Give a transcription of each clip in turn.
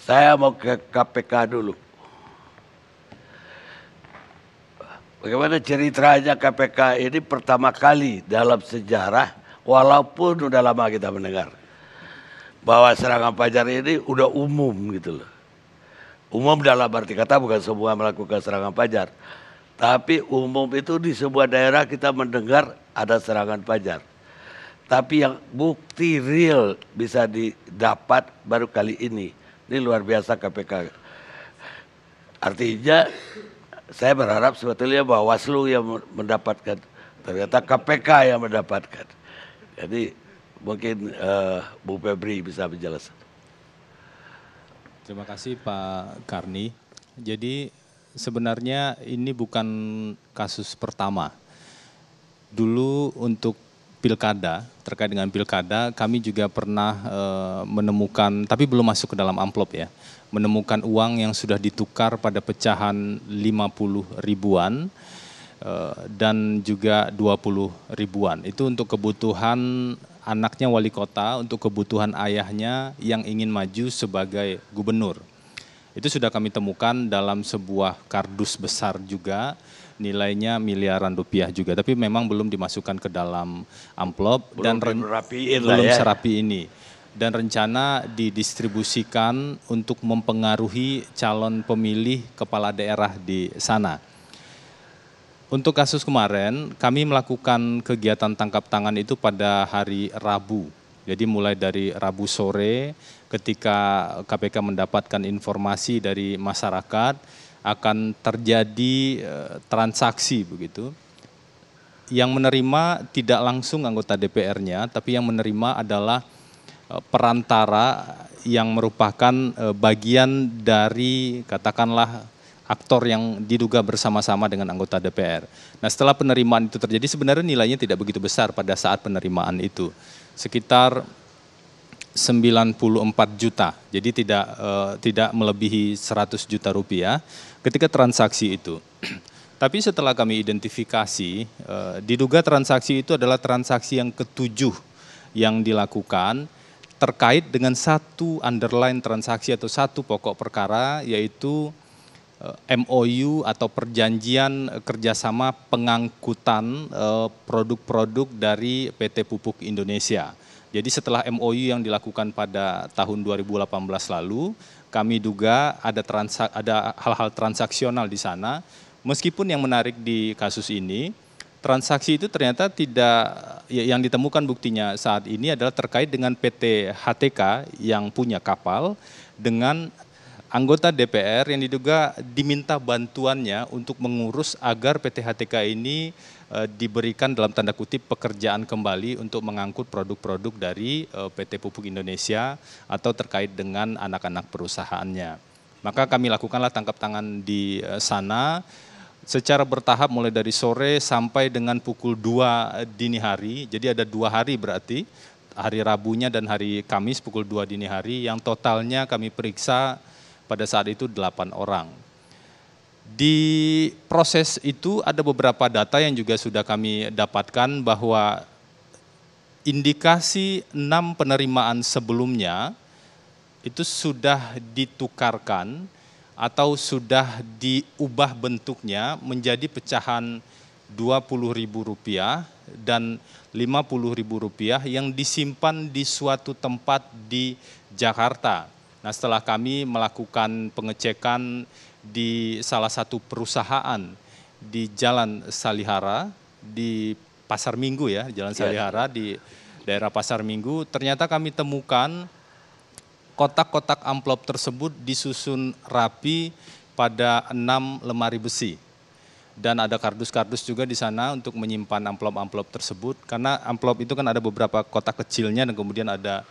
Saya mau ke KPK dulu. Bagaimana ceritanya KPK ini pertama kali dalam sejarah, walaupun udah lama kita mendengar, bahwa serangan fajar ini udah umum gitu loh. Umum dalam arti kata bukan semua melakukan serangan fajar. Tapi umum itu di sebuah daerah kita mendengar ada serangan fajar. Tapi yang bukti real bisa didapat baru kali ini. Ini luar biasa KPK. Artinya saya berharap sebetulnya Bawaslu yang mendapatkan, ternyata KPK yang mendapatkan. Jadi mungkin Bu Febri bisa menjelaskan. Terima kasih Pak Karni. Jadi sebenarnya ini bukan kasus pertama. Dulu untuk pilkada, terkait dengan pilkada, kami juga pernah menemukan, tapi belum masuk ke dalam amplop ya, menemukan uang yang sudah ditukar pada pecahan 50 ribuan dan juga 20 ribuan. Itu untuk kebutuhan anaknya wali kota, untuk kebutuhan ayahnya yang ingin maju sebagai gubernur. Itu sudah kami temukan dalam sebuah kardus besar juga, nilainya miliaran rupiah juga, tapi memang belum dimasukkan ke dalam amplop dan belum serapi ini. Dan rencana didistribusikan untuk mempengaruhi calon pemilih kepala daerah di sana. Untuk kasus kemarin, kami melakukan kegiatan tangkap tangan itu pada hari Rabu. Jadi mulai dari Rabu sore ketika KPK mendapatkan informasi dari masyarakat akan terjadi transaksi begitu. Yang menerima tidak langsung anggota DPR-nya, tapi yang menerima adalah perantara yang merupakan bagian dari katakanlah aktor yang diduga bersama-sama dengan anggota DPR. Nah setelah penerimaan itu terjadi sebenarnya nilainya tidak begitu besar pada saat penerimaan itu. Sekitar 94 juta, jadi tidak melebihi 100 juta rupiah ketika transaksi itu. Tapi setelah kami identifikasi, diduga transaksi itu adalah transaksi yang ketujuh yang dilakukan terkait dengan satu underline transaksi atau satu pokok perkara, yaitu MOU atau perjanjian kerjasama pengangkutan produk-produk dari PT Pupuk Indonesia. Jadi setelah MOU yang dilakukan pada tahun 2018 lalu, kami duga ada hal-hal transaksional di sana. Meskipun yang menarik di kasus ini, transaksi itu ternyata tidak, yang ditemukan buktinya saat ini adalah terkait dengan PT HTK yang punya kapal dengan anggota DPR yang diduga diminta bantuannya untuk mengurus agar PT HTK ini diberikan dalam tanda kutip pekerjaan kembali untuk mengangkut produk-produk dari PT Pupuk Indonesia atau terkait dengan anak-anak perusahaannya. Maka kami lakukanlah tangkap tangan di sana secara bertahap mulai dari sore sampai dengan pukul 2 dini hari. Jadi ada 2 hari berarti, hari Rabunya dan hari Kamis pukul 2 dini hari yang totalnya kami periksa pada saat itu 8 orang. Di proses itu ada beberapa data yang juga sudah kami dapatkan bahwa indikasi 6 penerimaan sebelumnya itu sudah ditukarkan atau sudah diubah bentuknya menjadi pecahan Rp20.000 dan Rp50.000 yang disimpan di suatu tempat di Jakarta. Nah setelah kami melakukan pengecekan di salah satu perusahaan di Jalan Salihara, di Pasar Minggu ya, Jalan Salihara di daerah Pasar Minggu, ternyata kami temukan kotak-kotak amplop tersebut disusun rapi pada 6 lemari besi. Dan ada kardus-kardus juga di sana untuk menyimpan amplop-amplop tersebut, karena amplop itu kan ada beberapa kotak kecilnya dan kemudian ada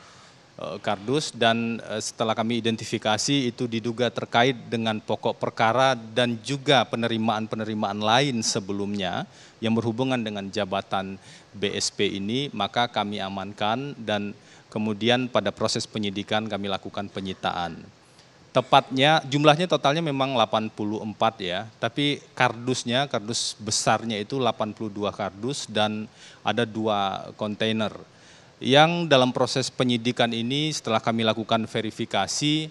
kardus, dan setelah kami identifikasi itu diduga terkait dengan pokok perkara dan juga penerimaan-penerimaan lain sebelumnya yang berhubungan dengan jabatan BSP ini, maka kami amankan dan kemudian pada proses penyidikan kami lakukan penyitaan. Tepatnya jumlahnya totalnya memang 84 ya, tapi kardusnya, kardus besarnya itu 82 kardus dan ada 2 kontainer. Yang dalam proses penyidikan ini setelah kami lakukan verifikasi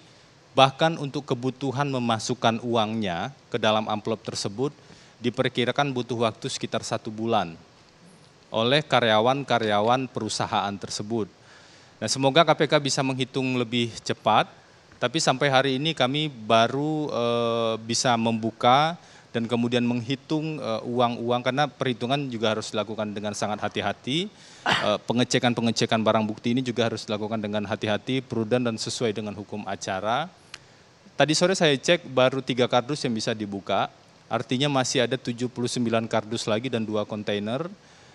Bahkan untuk kebutuhan memasukkan uangnya ke dalam amplop tersebut diperkirakan butuh waktu sekitar 1 bulan oleh karyawan-karyawan perusahaan tersebut. Nah, semoga KPK bisa menghitung lebih cepat, tapi sampai hari ini kami baru bisa membuka dan kemudian menghitung uang-uang, karena perhitungan juga harus dilakukan dengan sangat hati-hati. Pengecekan-pengecekan barang bukti ini juga harus dilakukan dengan hati-hati, prudent dan sesuai dengan hukum acara. Tadi sore saya cek baru 3 kardus yang bisa dibuka, artinya masih ada 79 kardus lagi dan 2 kontainer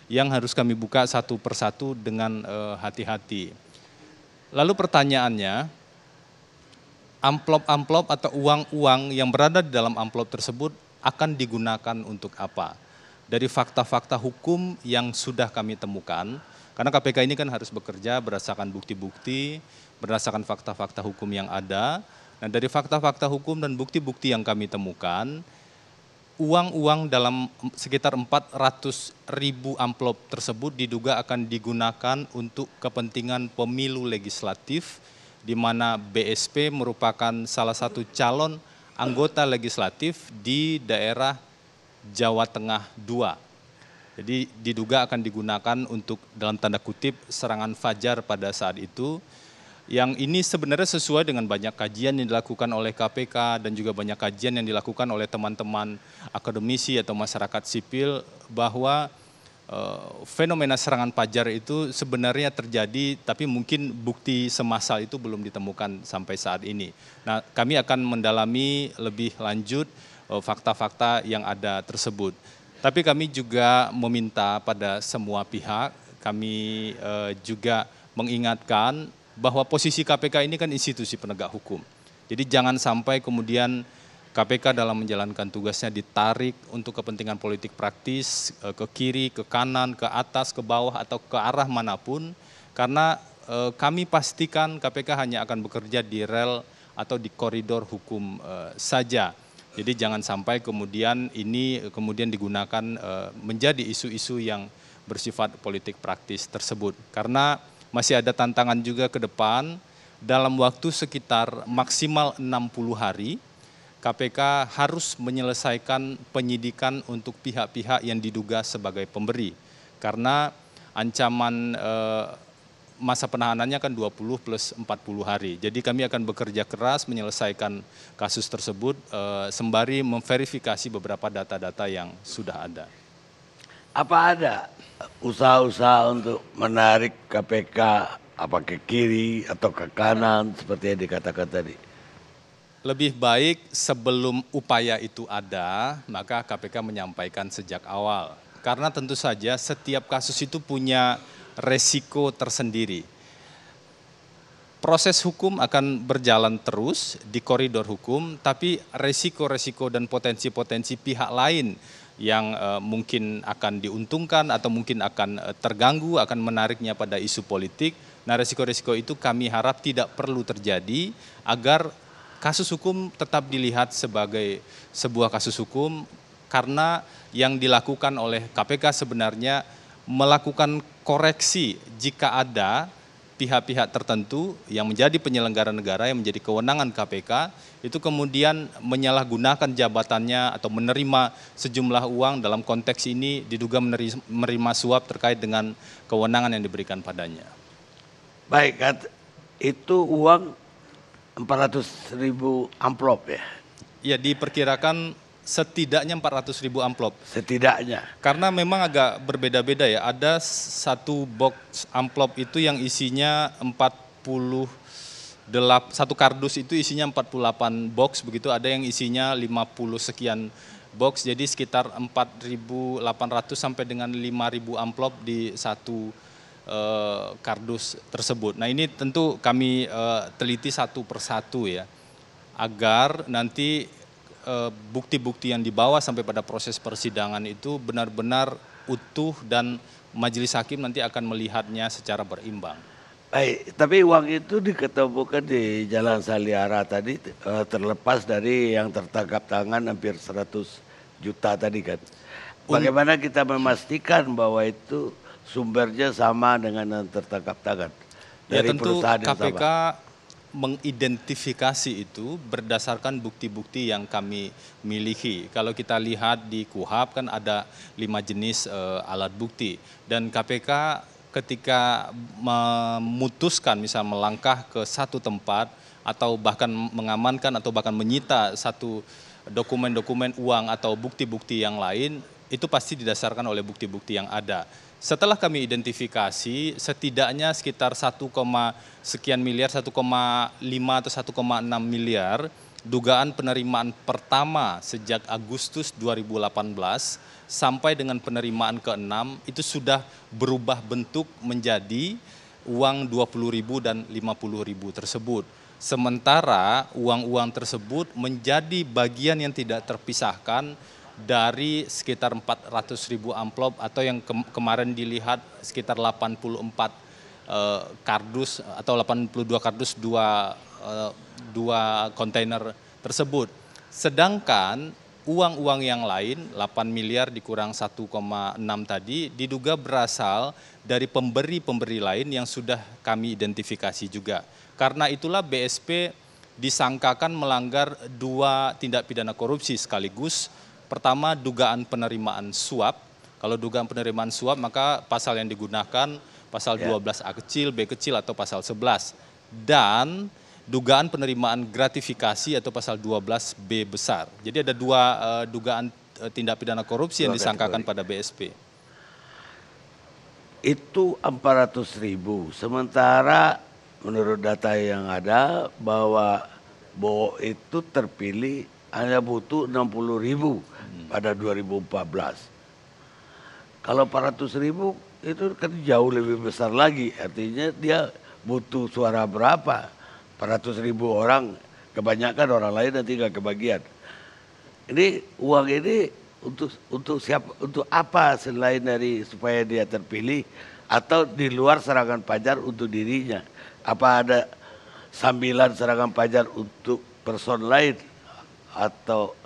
yang harus kami buka satu persatu dengan hati-hati. Lalu pertanyaannya, amplop-amplop atau uang-uang yang berada di dalam amplop tersebut akan digunakan untuk apa? Dari fakta-fakta hukum yang sudah kami temukan, karena KPK ini kan harus bekerja berdasarkan bukti-bukti, berdasarkan fakta-fakta hukum yang ada. Nah, dari fakta-fakta hukum dan bukti-bukti yang kami temukan, uang-uang dalam sekitar 400.000 amplop tersebut diduga akan digunakan untuk kepentingan pemilu legislatif, di mana BSP merupakan salah satu calon anggota legislatif di daerah Jawa Tengah II. Jadi diduga akan digunakan untuk dalam tanda kutip serangan fajar pada saat itu. Yang ini sebenarnya sesuai dengan banyak kajian yang dilakukan oleh KPK dan juga banyak kajian yang dilakukan oleh teman-teman akademisi atau masyarakat sipil, bahwa fenomena serangan fajar itu sebenarnya terjadi, tapi mungkin bukti semassal itu belum ditemukan sampai saat ini. Nah, kami akan mendalami lebih lanjut fakta-fakta yang ada tersebut. Tapi kami juga meminta pada semua pihak, kami juga mengingatkan bahwa posisi KPK ini kan institusi penegak hukum. Jadi jangan sampai kemudian KPK dalam menjalankan tugasnya ditarik untuk kepentingan politik praktis ke kiri, ke kanan, ke atas, ke bawah, atau ke arah manapun. Karena kami pastikan KPK hanya akan bekerja di rel atau di koridor hukum saja. Jadi jangan sampai kemudian ini kemudian digunakan menjadi isu-isu yang bersifat politik praktis tersebut. Karena masih ada tantangan juga ke depan, dalam waktu sekitar maksimal 60 hari, KPK harus menyelesaikan penyidikan untuk pihak-pihak yang diduga sebagai pemberi. Karena ancaman masa penahanannya kan 20 plus 40 hari. Jadi kami akan bekerja keras menyelesaikan kasus tersebut sembari memverifikasi beberapa data-data yang sudah ada. Apa ada usaha-usaha untuk menarik KPK apa ke kiri atau ke kanan seperti yang dikatakan tadi? Lebih baik sebelum upaya itu ada, maka KPK menyampaikan sejak awal. Karena tentu saja setiap kasus itu punya resiko tersendiri. Proses hukum akan berjalan terus di koridor hukum, tapi resiko-resiko dan potensi-potensi pihak lain yang mungkin akan diuntungkan atau mungkin akan terganggu, akan menariknya pada isu politik. Nah, resiko-resiko itu kami harap tidak perlu terjadi agar kasus hukum tetap dilihat sebagai sebuah kasus hukum, karena yang dilakukan oleh KPK sebenarnya melakukan koreksi jika ada pihak-pihak tertentu yang menjadi penyelenggara negara, yang menjadi kewenangan KPK, itu kemudian menyalahgunakan jabatannya atau menerima sejumlah uang, dalam konteks ini diduga menerima suap terkait dengan kewenangan yang diberikan padanya. Baik, itu uang 400.000 amplop ya? Ya, diperkirakan setidaknya 400.000 amplop. Setidaknya. Karena memang agak berbeda-beda ya. Ada satu box amplop itu yang isinya satu kardus itu isinya 48 box begitu. Ada yang isinya 50 sekian box. Jadi sekitar 4.800 sampai dengan 5.000 amplop di satu kardus tersebut. Nah, ini tentu kami teliti satu persatu ya, agar nanti bukti-bukti yang dibawa sampai pada proses persidangan itu benar-benar utuh dan majelis hakim nanti akan melihatnya secara berimbang. Baik, tapi uang itu diketemukan di Jalan Saliara tadi, terlepas dari yang tertangkap tangan hampir 100 juta tadi kan. Bagaimana kita memastikan bahwa itu sumbernya sama dengan yang tertangkap tangan Ya, dari tentu perusahaan yang KPK sama? mengidentifikasi itu berdasarkan bukti-bukti yang kami miliki. Kalau kita lihat di KUHP kan ada 5 jenis alat bukti, dan KPK ketika memutuskan misal melangkah ke satu tempat atau bahkan mengamankan atau bahkan menyita satu dokumen-dokumen uang atau bukti-bukti yang lain, itu pasti didasarkan oleh bukti-bukti yang ada. Setelah kami identifikasi, setidaknya sekitar 1, sekian miliar, 1,5 atau 1,6 miliar, dugaan penerimaan pertama sejak Agustus 2018 sampai dengan penerimaan ke-6 itu sudah berubah bentuk menjadi uang 20.000 dan 50.000 tersebut. Sementara uang-uang tersebut menjadi bagian yang tidak terpisahkan dari sekitar 400.000 amplop atau yang kemarin dilihat sekitar 84 kardus atau 82 kardus dua kontainer tersebut. Sedangkan uang-uang yang lain 8 miliar dikurang 1,6 tadi diduga berasal dari pemberi-pemberi lain yang sudah kami identifikasi juga. Karena itulah BSP disangkakan melanggar 2 tindak pidana korupsi sekaligus. Pertama, dugaan penerimaan suap. Kalau dugaan penerimaan suap, maka pasal yang digunakan pasal 12A kecil, B kecil, atau pasal 11. Dan dugaan penerimaan gratifikasi atau pasal 12B besar. Jadi ada 2 dugaan tindak pidana korupsi yang disangkakan pada BSP. Itu 400.000. Sementara menurut data yang ada bahwa Bowo itu terpilih hanya butuh 60.000 pada 2014. Kalau 400.000 itu kan jauh lebih besar lagi. Artinya dia butuh suara berapa? 400.000 orang, kebanyakan orang lain nanti nggak kebagian. Ini uang ini untuk siapa? Untuk apa selain dari supaya dia terpilih atau di luar serangan pajar untuk dirinya? Apa ada sambilan serangan pajar untuk person lain atau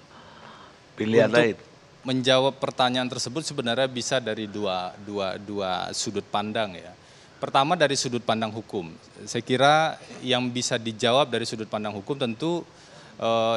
pilihan Untuk lain? menjawab pertanyaan tersebut sebenarnya bisa dari dua sudut pandang ya. Pertama dari sudut pandang hukum. Saya kira yang bisa dijawab dari sudut pandang hukum tentu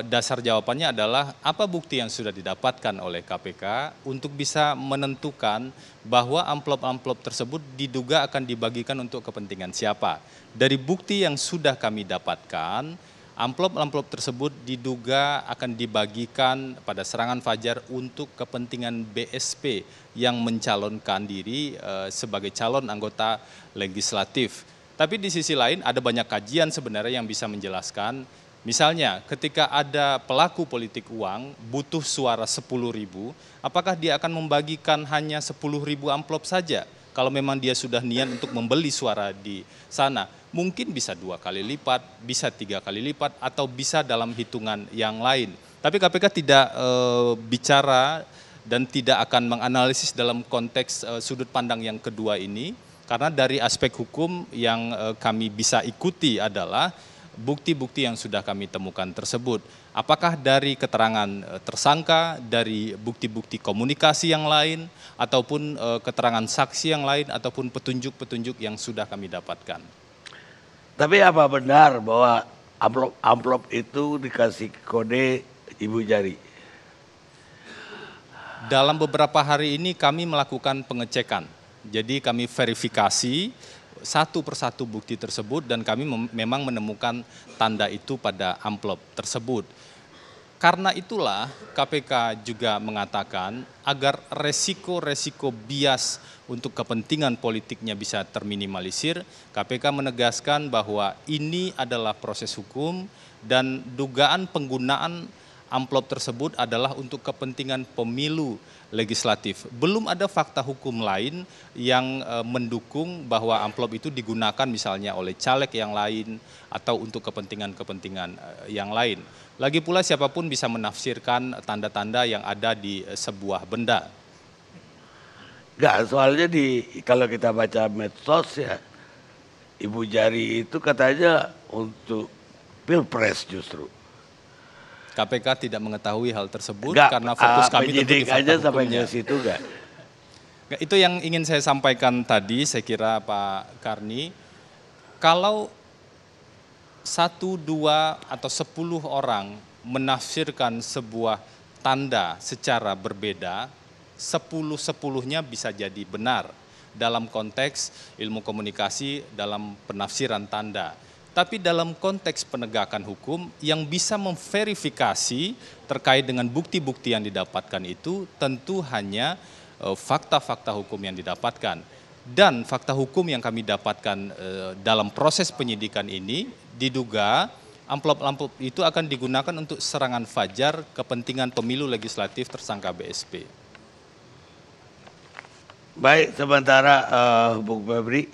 dasar jawabannya adalah apa bukti yang sudah didapatkan oleh KPK untuk bisa menentukan bahwa amplop-amplop tersebut diduga akan dibagikan untuk kepentingan siapa. Dari bukti yang sudah kami dapatkan, amplop-amplop tersebut diduga akan dibagikan pada serangan fajar untuk kepentingan BSP yang mencalonkan diri sebagai calon anggota legislatif. Tapi di sisi lain ada banyak kajian sebenarnya yang bisa menjelaskan. Misalnya ketika ada pelaku politik uang butuh suara 10.000, apakah dia akan membagikan hanya 10.000 amplop saja? Kalau memang dia sudah niat untuk membeli suara di sana, mungkin bisa 2 kali lipat, bisa 3 kali lipat, atau bisa dalam hitungan yang lain. Tapi KPK tidak bicara dan tidak akan menganalisis dalam konteks sudut pandang yang kedua ini, karena dari aspek hukum yang kami bisa ikuti adalah bukti-bukti yang sudah kami temukan tersebut. Apakah dari keterangan tersangka, dari bukti-bukti komunikasi yang lain, ataupun keterangan saksi yang lain, ataupun petunjuk-petunjuk yang sudah kami dapatkan. Tapi apa benar bahwa amplop itu dikasih kode ibu jari? Dalam beberapa hari ini kami melakukan pengecekan. Jadi kami verifikasi satu persatu bukti tersebut dan kami memang menemukan tanda itu pada amplop tersebut. Karena itulah KPK juga mengatakan agar resiko-resiko bias untuk kepentingan politiknya bisa terminimalisir, KPK menegaskan bahwa ini adalah proses hukum dan dugaan penggunaan amplop tersebut adalah untuk kepentingan pemilu legislatif. Belum ada fakta hukum lain yang mendukung bahwa amplop itu digunakan misalnya oleh caleg yang lain atau untuk kepentingan-kepentingan yang lain. Lagi pula siapapun bisa menafsirkan tanda-tanda yang ada di sebuah benda. Enggak, soalnya kalau kita baca medsos ya, ibu jari itu katanya untuk pilpres justru. KPK tidak mengetahui hal tersebut Enggak, karena fokus kami tentu di fakta aja sampai hukumnya. ke situ enggak? Itu yang ingin saya sampaikan tadi, saya kira Pak Karni, kalau 1, 2, atau 10 orang menafsirkan sebuah tanda secara berbeda, 10-10-nya bisa jadi benar dalam konteks ilmu komunikasi dalam penafsiran tanda. Tapi dalam konteks penegakan hukum yang bisa memverifikasi terkait dengan bukti-bukti yang didapatkan itu tentu hanya fakta-fakta hukum yang didapatkan. Dan fakta hukum yang kami dapatkan dalam proses penyidikan ini diduga amplop-amplop itu akan digunakan untuk serangan fajar kepentingan pemilu legislatif tersangka BSP. Baik, sementara Bung Febri.